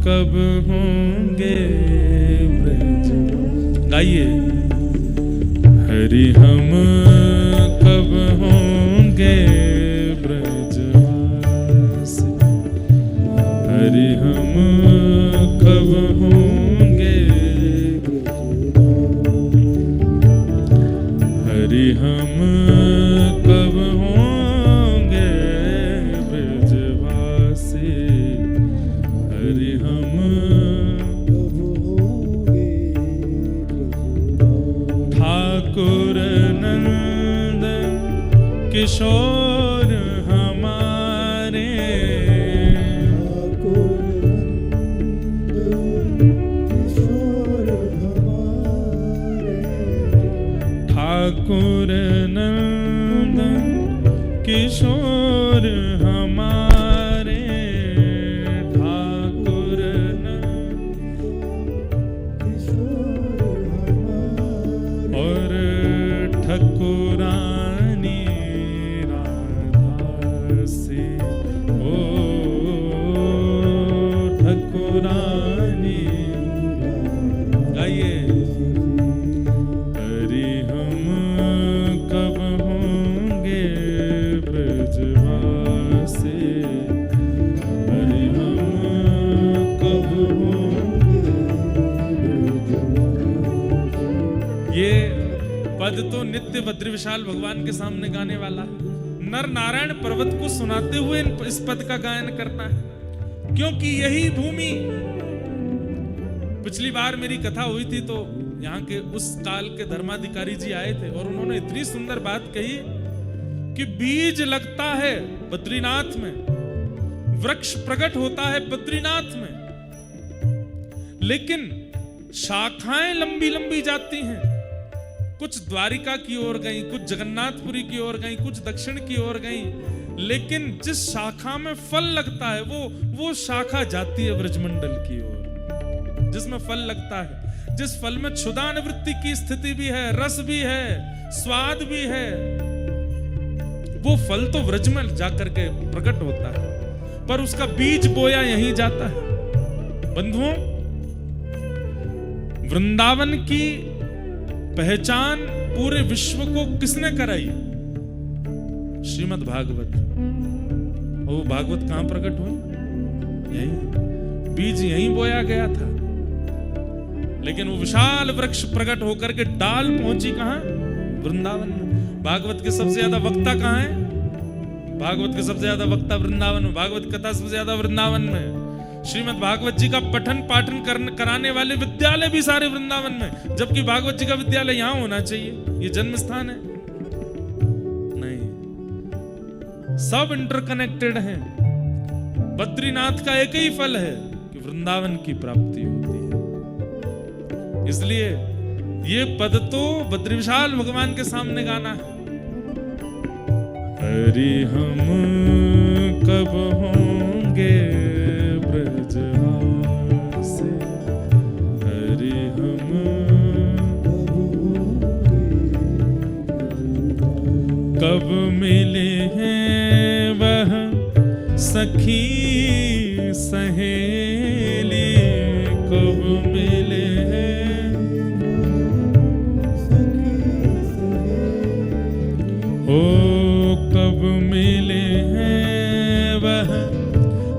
कब होंगे ब्रज, गाइए। हरि हम कब होंगे ब्रजवासी, हरि हम कब होंगे, हरि हम कब होंगे ब्रजवासी, हरि हम कब होंगे। ठाकुर नंद किशोर हमारे, ठाकुर नंद किशोर हमारे, ठाकुर नंद किशोर हमारे, और ठकुरानी राधा से, ओ ठकुरानी, गाइए। हरि हम कब होंगे ब्रजवासी, हरि हम कब होंगे ब्रजवासी। ये पद तो नित्य बद्री विशाल भगवान के सामने गाने वाला है। नर नारायण पर्वत को सुनाते हुए इस पद का गायन करना है, क्योंकि यही भूमि, पिछली बार मेरी कथा हुई थी तो यहाँ के उस काल के धर्माधिकारी जी आए थे और उन्होंने इतनी सुंदर बात कही कि बीज लगता है बद्रीनाथ में, वृक्ष प्रकट होता है बद्रीनाथ में, लेकिन शाखाएं लंबी लंबी जाती हैं। कुछ द्वारिका की ओर गई, कुछ जगन्नाथपुरी की ओर गई, कुछ दक्षिण की ओर गई, लेकिन जिस शाखा में फल लगता है वो शाखा जाती है ब्रजमंडल की ओर, जिसमें फल लगता है, जिस फल में क्षुधा निवृत्ति की स्थिति भी है, रस भी है, स्वाद भी है, वो फल तो व्रज में जाकर के प्रकट होता है, पर उसका बीज बोया यहीं जाता है। बंधुओं, वृंदावन की पहचान पूरे विश्व को किसने कराई? श्रीमद् भागवत। वो भागवत कहां प्रकट हुई? यहीं, बीज यहीं बोया गया था, लेकिन वो विशाल वृक्ष प्रकट होकर के डाल पहुंची कहां? वृंदावन में। भागवत के सबसे ज्यादा वक्ता कहां है? भागवत के सबसे ज्यादा वक्ता वृंदावन में, भागवत कथा सबसे ज्यादा वृंदावन में। श्रीमद् भागवत जी का पठन पाठन कराने वाले विद्यालय भी सारे वृंदावन में, जबकि भागवत जी का विद्यालय यहां होना चाहिए, ये जन्म स्थान है। नहीं, सब इंटरकनेक्टेड हैं। बद्रीनाथ का एक ही फल है कि वृंदावन की प्राप्ति होती है। इसलिए ये पद तो बद्री विशाल भगवान के सामने गाना है। हरि हम कब होंगे ब्रजवासी, हरि हम कब मिले हैं वह सखी सहेली, कब मिले हैं ओ कब मिले हैं वह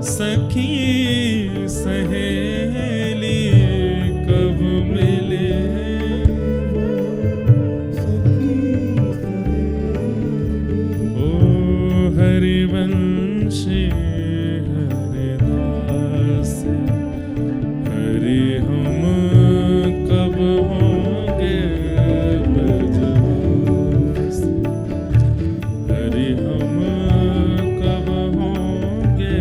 सखी सहेली, कब मिले हैं ओ हरिवंशी हरिदास, हरि हम कब होंगे ब्रजवासी, हरि हम कब होंगे,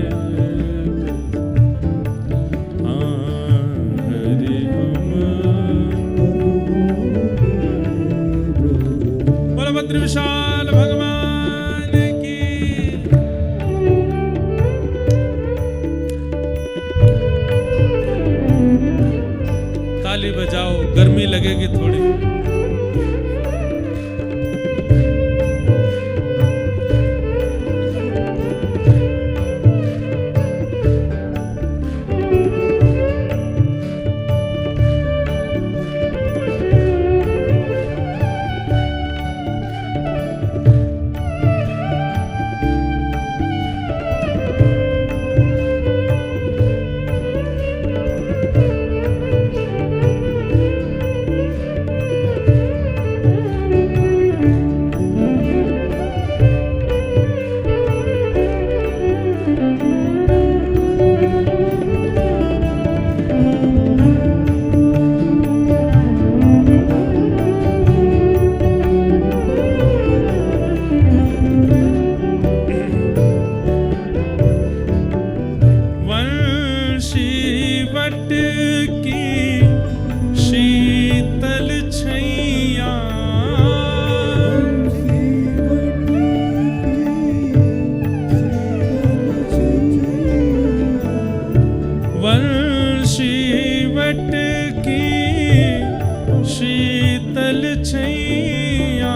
हरि हम बोलो बद्री विशाल भगवान की। ताली बजाओ, गर्मी लगेगी थोड़ी। शिवट की शीतल छैया, वंशीवट की शीतल छैया,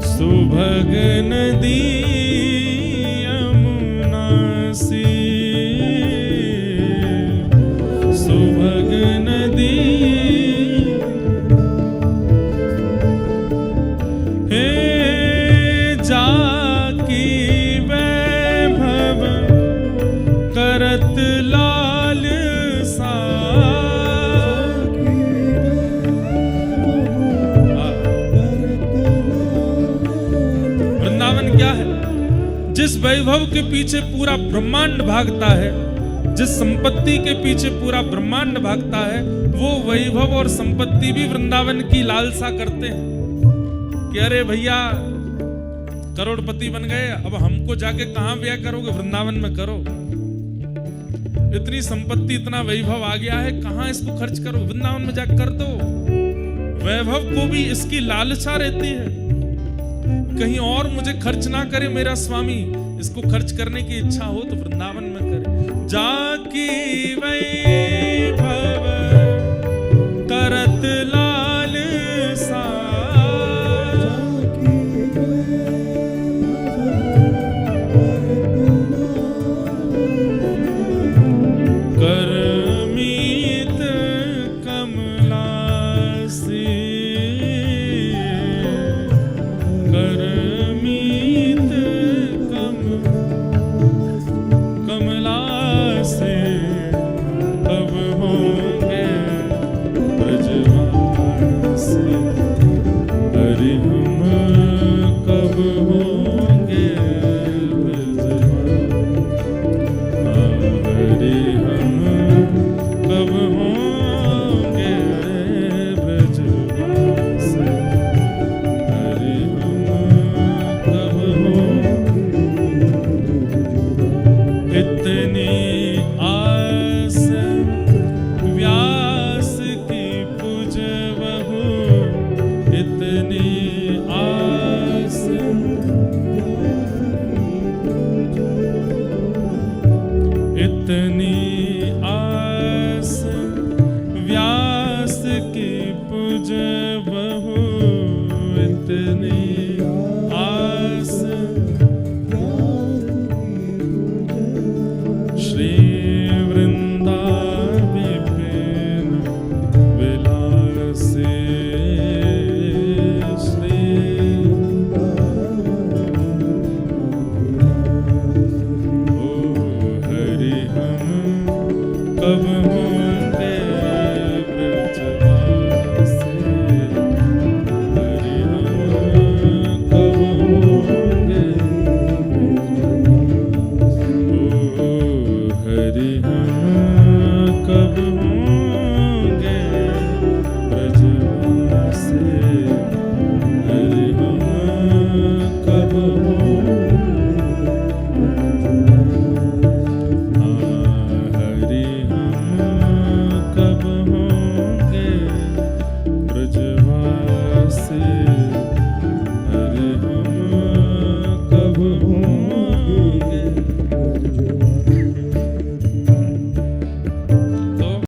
सुभग नदी यमुना सी, सुभग नदी हे जाकी वैभव करत लाल सा। वृंदावन क्या है? जिस वैभव के पीछे पूरा ब्रह्मांड भागता है, जिस संपत्ति के पीछे पूरा ब्रह्मांड भागता है, वो वैभव और संपत्ति भी वृंदावन की लालसा करते हैं कि अरे भैया करोड़पति बन गए, अब हमको जाके कहां ब्याह करोगे? वृंदावन में करो। इतनी संपत्ति, इतना वैभव आ गया है, कहां इसको खर्च करो? वृंदावन में जाकर कर दो। वैभव को भी इसकी लालसा रहती है, कहीं और मुझे खर्च ना करे मेरा स्वामी, इसको खर्च करने की इच्छा हो तो वृंदावन में करे। जाकी वैभव करत ला